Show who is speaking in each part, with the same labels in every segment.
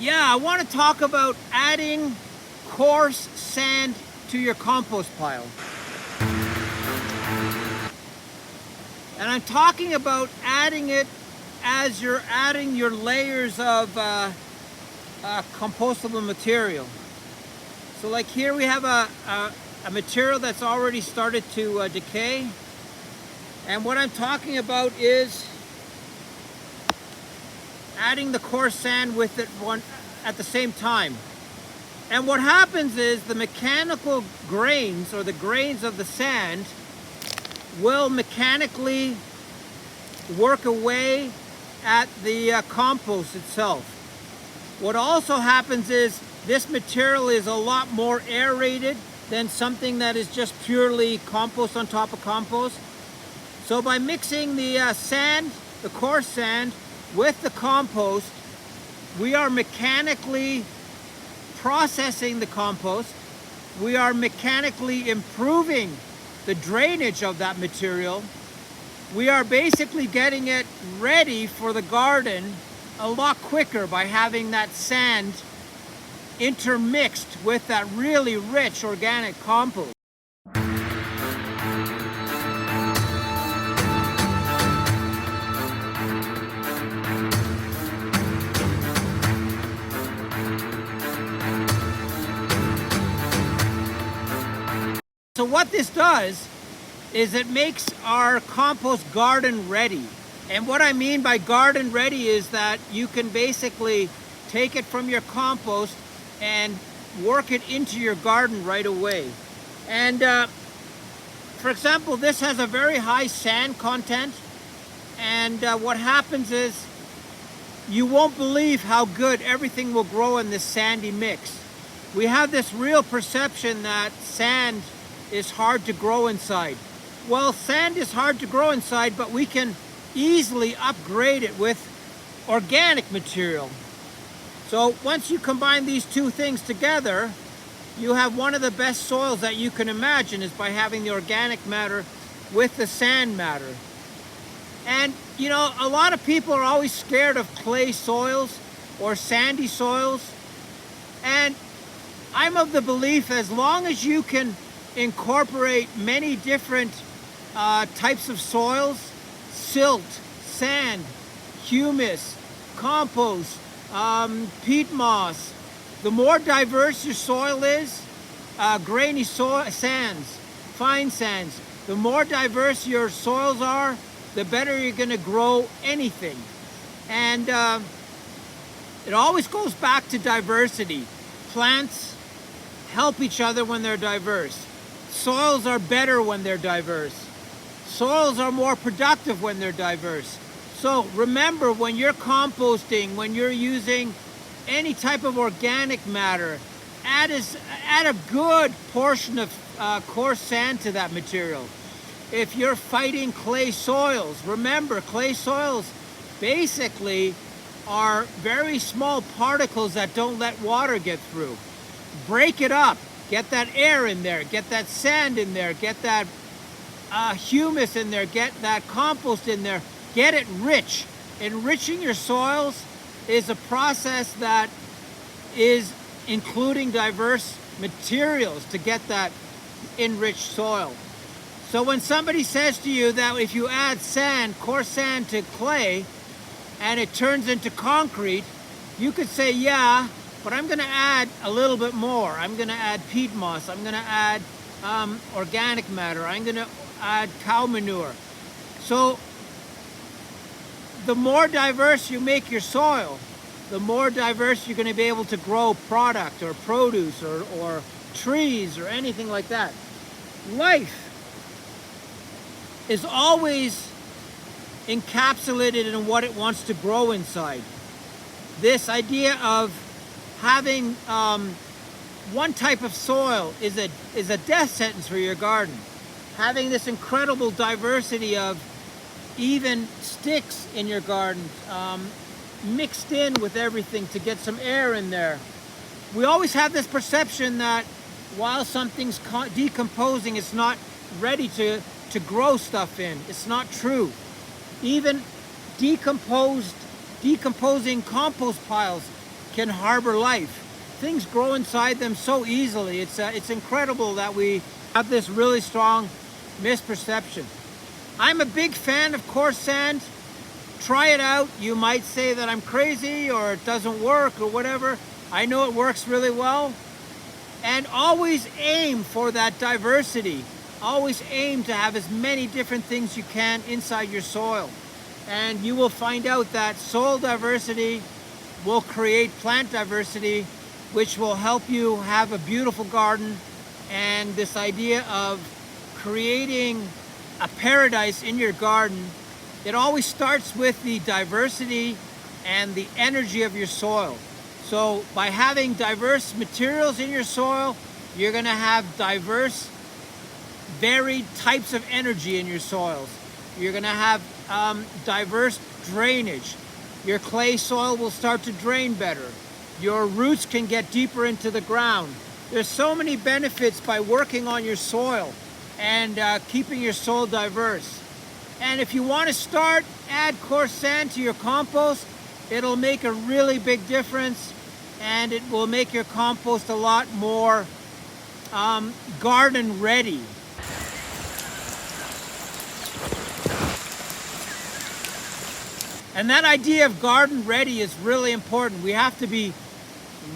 Speaker 1: Yeah, I want to talk about adding coarse sand to your compost pile. And I'm talking about adding it as you're adding your layers of compostable material. So like here we have a material that's already started to decay. And what I'm talking about is adding the coarse sand with it at the same time. And what happens is the mechanical grains, or the grains of the sand, will mechanically work away at the compost itself. What also happens is this material is a lot more aerated than something that is just purely compost on top of compost. So by mixing the sand, the coarse sand, with the compost, we are mechanically processing the compost. We are mechanically improving the drainage of that material. We are basically getting it ready for the garden a lot quicker by having that sand intermixed with that really rich organic compost. So what this does is it makes our compost garden ready. And what I mean by garden ready is that you can basically take it from your compost and work it into your garden right away. And for example, this has a very high sand content. And what happens is you won't believe how good everything will grow in this sandy mix. We have this real perception that sand is hard to grow inside. Well, sand is hard to grow inside, but we can easily upgrade it with organic material. So once you combine these two things together, you have one of the best soils that you can imagine, is by having the organic matter with the sand matter. And you know, a lot of people are always scared of clay soils or sandy soils. And I'm of the belief, as long as you can incorporate many different types of soils, silt, sand, humus, compost, peat moss. The more diverse your soil is, grainy sands, fine sands, the more diverse your soils are, the better you're going to grow anything. And it always goes back to diversity. Plants help each other when they're diverse. Soils are better when they're diverse. Soils are more productive when they're diverse. So remember, when you're composting, when you're using any type of organic matter, add a good portion of coarse sand to that material. If you're fighting clay soils, remember, clay soils basically are very small particles that don't let water get through. Break it up. Get that air in there, get that sand in there, get that humus in there, get that compost in there, get it rich. Enriching your soils is a process that is including diverse materials to get that enriched soil. So when somebody says to you that if you add sand, coarse sand, to clay and it turns into concrete, you could say, yeah, but I'm going to add a little bit more. I'm going to add peat moss. I'm going to add organic matter. I'm going to add cow manure. So the more diverse you make your soil, the more diverse you're going to be able to grow product or produce or trees or anything like that. Life is always encapsulated in what it wants to grow inside. This idea of having one type of soil is a death sentence for your garden. Having this incredible diversity of even sticks in your garden, mixed in with everything to get some air in there. We always have this perception that while something's decomposing, it's not ready to grow stuff in. It's not true. Even decomposing compost piles can harbor life. Things grow inside them so easily. It's incredible that we have this really strong misperception. I'm a big fan of coarse sand. Try it out. You might say that I'm crazy or it doesn't work or whatever. I know it works really well. And always aim for that diversity. Always aim to have as many different things you can inside your soil. And you will find out that soil diversity will create plant diversity, which will help you have a beautiful garden. And this idea of creating a paradise in your garden, it always starts with the diversity and the energy of your soil. So by having diverse materials in your soil, you're going to have diverse, varied types of energy in your soils. You're going to have diverse drainage. Your clay soil will start to drain better. Your roots can get deeper into the ground. There's so many benefits by working on your soil and keeping your soil diverse. And if you want to start, add coarse sand to your compost. It'll make a really big difference, and it will make your compost a lot more garden ready. And that idea of garden ready is really important. We have to be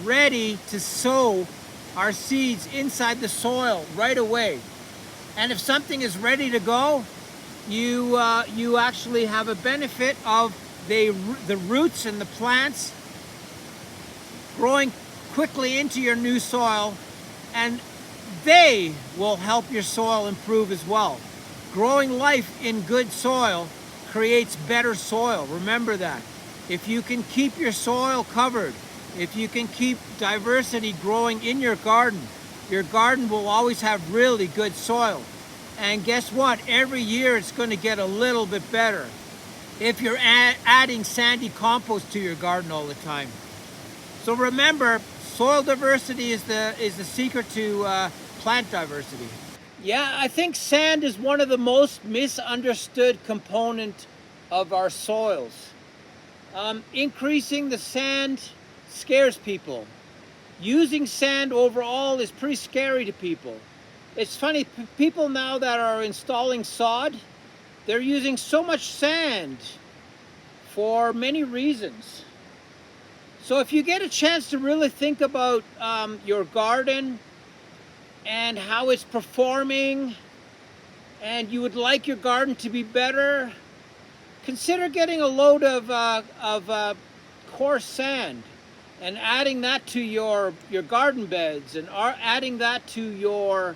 Speaker 1: ready to sow our seeds inside the soil right away. And if something is ready to go, you actually have a benefit of the roots and the plants growing quickly into your new soil, and they will help your soil improve as well. Growing life in good soil creates better soil. Remember that. If you can keep your soil covered, if you can keep diversity growing in your garden will always have really good soil. And guess what? Every year it's going to get a little bit better if you're adding sandy compost to your garden all the time. So remember, soil diversity is the secret to plant diversity. Yeah, I think sand is one of the most misunderstood component of our soils. Increasing the sand scares people. Using sand overall is pretty scary to people. It's funny, people now that are installing sod, they're using so much sand for many reasons. So if you get a chance to really think about your garden and how it's performing, and you would like your garden to be better, consider getting a load of coarse sand and adding that to your garden beds, and adding that to your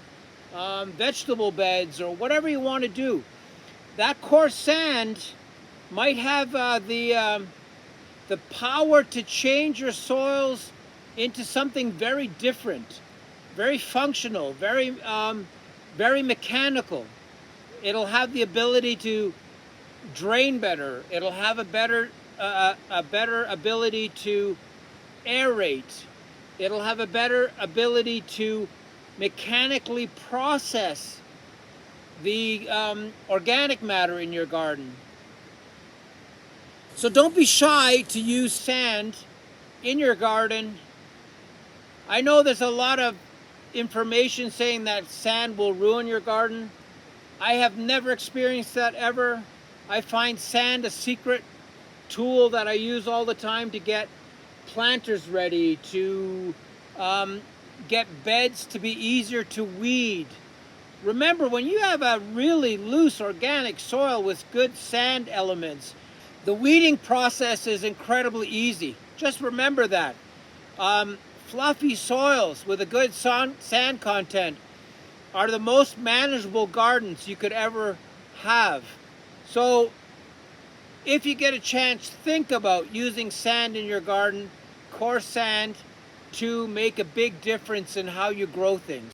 Speaker 1: vegetable beds, or whatever you want to do. That coarse sand might have the power to change your soils into something very different, very functional, very mechanical. It'll have the ability to drain better. It'll have a better ability to aerate. It'll have a better ability to mechanically process the organic matter in your garden. So don't be shy to use sand in your garden. I know there's a lot of information saying that sand will ruin your garden. I have never experienced that ever. I find sand a secret tool that I use all the time to get planters ready, to get beds to be easier to weed. Remember, when you have a really loose organic soil with good sand elements, the weeding process is incredibly easy. Just remember that. Fluffy soils with a good sand content are the most manageable gardens you could ever have. So if you get a chance, think about using sand in your garden, coarse sand, to make a big difference in how you grow things.